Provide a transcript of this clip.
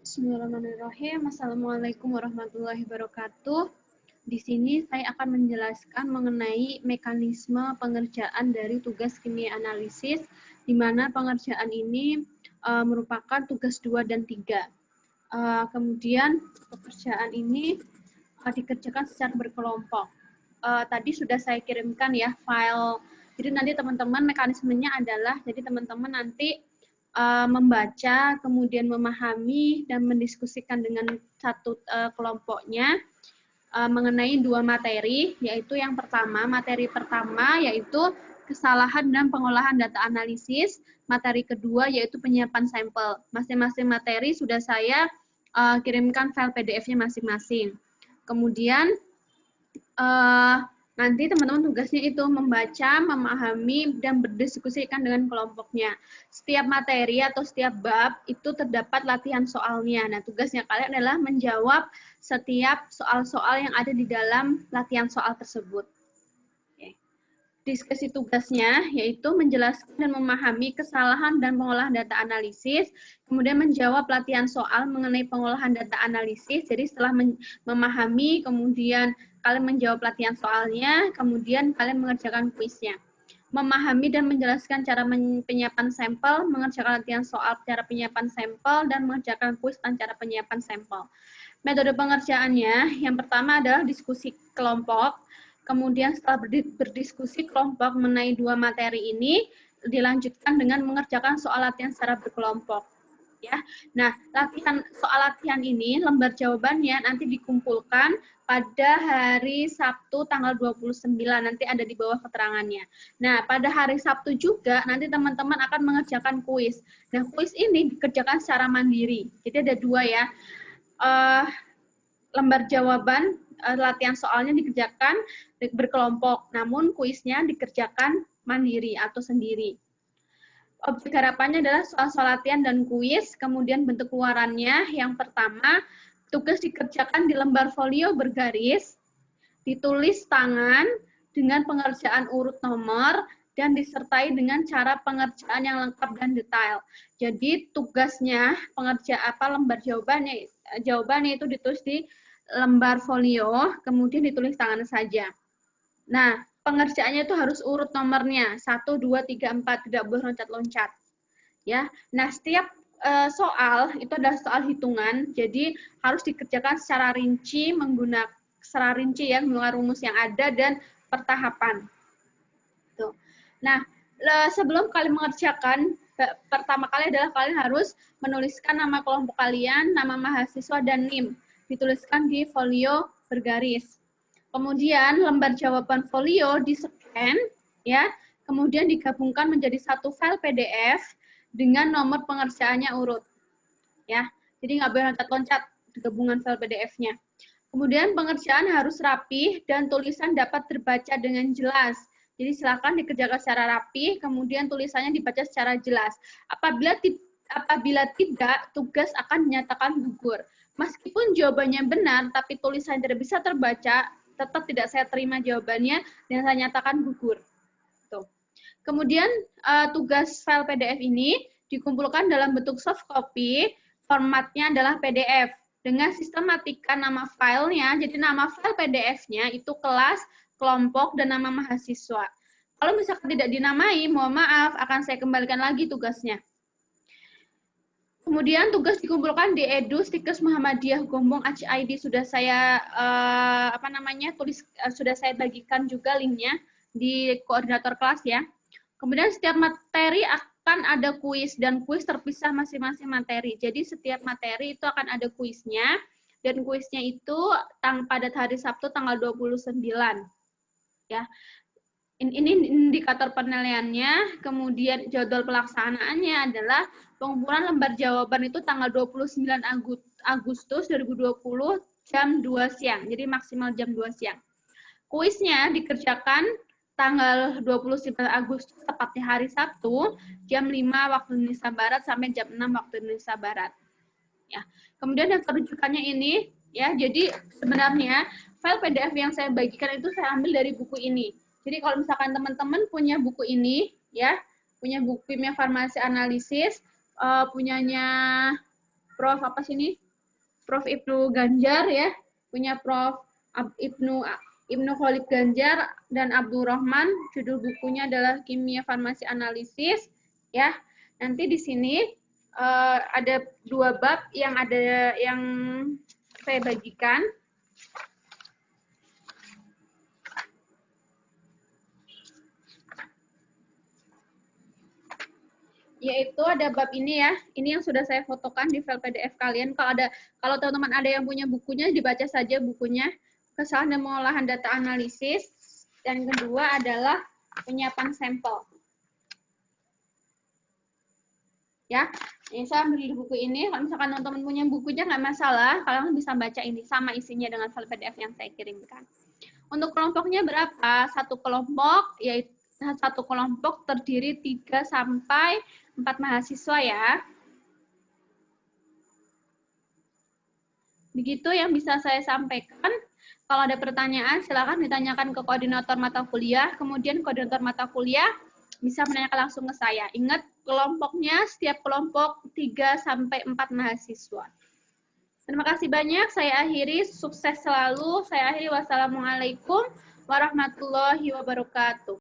Bismillahirrahmanirrahim. Assalamualaikum warahmatullahi wabarakatuh. Di sini saya akan menjelaskan mengenai mekanisme pengerjaan dari tugas kimia analisis, di mana pengerjaan ini merupakan tugas 2 dan 3. Kemudian pekerjaan ini dikerjakan secara berkelompok. Tadi sudah saya kirimkan ya file. Jadi nanti teman-teman mekanismenya adalah, jadi teman-teman nanti membaca, kemudian memahami dan mendiskusikan dengan satu kelompoknya mengenai 2 materi, yaitu yang pertama, materi pertama yaitu kesalahan dan pengolahan data analisis, materi kedua yaitu penyiapan sampel. Masing-masing materi sudah saya kirimkan file PDF-nya masing-masing. Kemudian nanti teman-teman tugasnya itu membaca, memahami, dan berdiskusikan dengan kelompoknya. Setiap materi atau setiap bab itu terdapat latihan soalnya. Nah, tugasnya kalian adalah menjawab setiap soal-soal yang ada di dalam latihan soal tersebut. Oke. Diskusi tugasnya yaitu menjelaskan dan memahami kesalahan dan pengolahan data analisis, kemudian menjawab latihan soal mengenai pengolahan data analisis. Jadi setelah memahami, kemudian kalian menjawab latihan soalnya, kemudian kalian mengerjakan kuisnya. Memahami dan menjelaskan cara penyiapan sampel, mengerjakan latihan soal cara penyiapan sampel, dan mengerjakan kuis tentang cara penyiapan sampel. Metode pengerjaannya, yang pertama adalah diskusi kelompok, kemudian setelah berdiskusi kelompok mengenai 2 materi ini, dilanjutkan dengan mengerjakan soal latihan secara berkelompok. Ya. Nah, soal latihan ini, lembar jawabannya nanti dikumpulkan pada hari Sabtu tanggal 29, nanti ada di bawah keterangannya. Nah, pada hari Sabtu juga nanti teman-teman akan mengerjakan kuis. Nah, kuis ini dikerjakan secara mandiri. Jadi ada 2 ya. Lembar jawaban latihan soalnya dikerjakan berkelompok, namun kuisnya dikerjakan mandiri atau sendiri. Objek harapannya adalah soal-soal latihan dan kuis, kemudian bentuk keluarannya. Yang pertama, tugas dikerjakan di lembar folio bergaris, ditulis tangan dengan pengerjaan urut nomor, dan disertai dengan cara pengerjaan yang lengkap dan detail. Jadi tugasnya, lembar jawabannya itu ditulis di lembar folio, kemudian ditulis tangan saja. Nah, pengerjaannya itu harus urut nomornya, 1, 2, 3, 4, tidak boleh loncat-loncat. Ya. Nah, setiap soal itu adalah soal hitungan, jadi harus dikerjakan secara rinci, menggunakan rumus yang ada dan pertahapan. Tuh. Nah, sebelum kalian mengerjakan, pertama kali adalah kalian harus menuliskan nama kelompok kalian, nama mahasiswa, dan NIM. Dituliskan di folio bergaris. Kemudian lembar jawaban folio di-scan, ya, kemudian digabungkan menjadi satu file PDF dengan nomor pengerjaannya urut. Ya, jadi nggak boleh loncat-loncat gabungan file PDF-nya. Kemudian pengerjaan harus rapi dan tulisan dapat terbaca dengan jelas. Jadi silakan dikerjakan secara rapi, kemudian tulisannya dibaca secara jelas. Apabila tidak, tugas akan dinyatakan gugur. Meskipun jawabannya benar, tapi tulisan tidak bisa terbaca, tetap tidak saya terima jawabannya dan saya nyatakan gugur. Tuh. Kemudian tugas file PDF ini dikumpulkan dalam bentuk soft copy, formatnya adalah PDF dengan sistematika nama filenya. Jadi nama file PDF-nya itu kelas, kelompok, dan nama mahasiswa. Kalau misalkan tidak dinamai, mohon maaf, akan saya kembalikan lagi tugasnya. Kemudian tugas dikumpulkan di Edu Stikers Muhammadiyah Gombong HID sudah saya sudah saya bagikan juga linknya di koordinator kelas ya. Kemudian setiap materi akan ada kuis dan kuis terpisah masing-masing materi. Jadi setiap materi itu akan ada kuisnya dan kuisnya itu pada hari Sabtu tanggal 29. Ya. Ini indikator penilaiannya, kemudian jadwal pelaksanaannya adalah pengumpulan lembar jawaban itu tanggal 29 Agustus 2020 jam 2 siang, jadi maksimal jam 2 siang. Kuisnya dikerjakan tanggal 29 Agustus, tepatnya hari Sabtu, jam 5 waktu Indonesia Barat sampai jam 6 waktu Indonesia Barat. Ya. Kemudian yang kerujukannya ini, ya, jadi sebenarnya file PDF yang saya bagikan itu saya ambil dari buku ini. Jadi kalau misalkan teman-teman punya buku ini, ya, punya buku kimia farmasi analisis, punyanya Prof apa sini? Prof Ibnu Ganjar ya, punya Prof Ibnu Khalid Ganjar dan Abdurrahman. Judul bukunya adalah Kimia Farmasi Analisis ya. Nanti di sini ada 2 bab yang saya bagikan. Yaitu ada bab ini ya, ini yang sudah saya fotokan di file PDF kalian. Kalau teman-teman ada yang punya bukunya, dibaca saja bukunya. Kesalahan dan pengolahan data analisis. Dan kedua adalah penyiapan sampel. Ya, ini saya ambil di buku ini. Kalau misalkan teman-teman punya bukunya nggak masalah, kalian bisa baca ini sama isinya dengan file PDF yang saya kirimkan. Untuk kelompoknya berapa? Satu kelompok yaitu satu kelompok terdiri 3 sampai 4 mahasiswa ya. Begitu yang bisa saya sampaikan. Kalau ada pertanyaan, silakan ditanyakan ke koordinator mata kuliah. Kemudian koordinator mata kuliah bisa menanyakan langsung ke saya. Ingat, kelompoknya setiap kelompok 3 sampai 4 mahasiswa. Terima kasih banyak. Saya akhiri. Sukses selalu. Saya akhiri. Wassalamualaikum warahmatullahi wabarakatuh.